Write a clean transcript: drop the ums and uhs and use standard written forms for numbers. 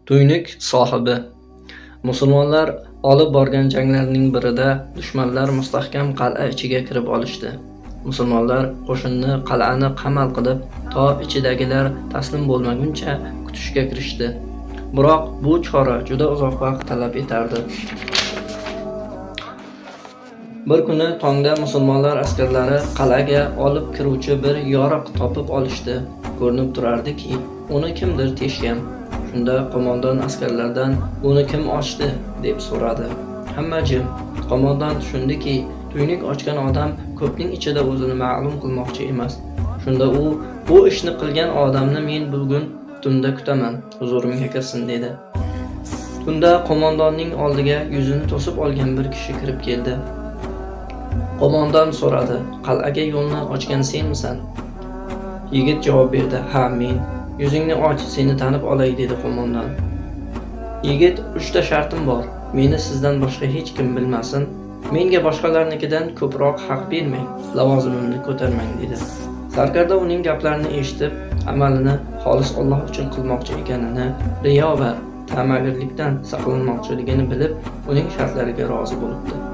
Tuynuk sohibi. Musulmonlar olib borgan janglarning birida dushmanlar mustahkam qal'a ichiga kirib olishdi. Musulmonlar qo'shinni qal'ani qamal qilib, to ichidagilar taslim bo'lmaguncha kutishga kirishdi. Biroq bu chora juda uzoq vaqt talab etardi. Bir kuni tongda musulmonlar askarlari qal'aga olib kiruvchi bir yoriq topib olishdi. Ko'rinib turardiki, uni kimdir teshgan. Shunda qo'mondon askarlardan "Uni kim ochdi?" deb so'radi. Hamma jim. Qo'mondon tushundiki, tuynuk ochgan odam ko'pning ichida o'zini ma'lum qilmoqchi emas. Shunda u "Bu ishni qilgan odamni men bugun tunda kutaman, huzurimga kirsin" dedi. Tunda qo'mondonning oldiga yuzini to'sib olgan bir kishi kirib keldi. Qo'mondon so'radi: "Qal'aga yo'lni ochgan senmisan?" Yigit javob berdi: "Ha, men." "Yuzingni och, seni tanib olay", dedi qo'mondon. Yigit: "3 ta shartim bor. Meni sizdan boshqa hech kim bilmasin. Menga boshqalarnikidan ko'proq haq bermang, lavozimimni ko'tarmang", dedi. Sarkarda uning gaplarini eshitib, amalini xolis Alloh uchun qilmoqchi ekanini, riyo va ta'magirlikdan saqlanmoqchiligini bilib, uning shartlariga rozi bo'libdi.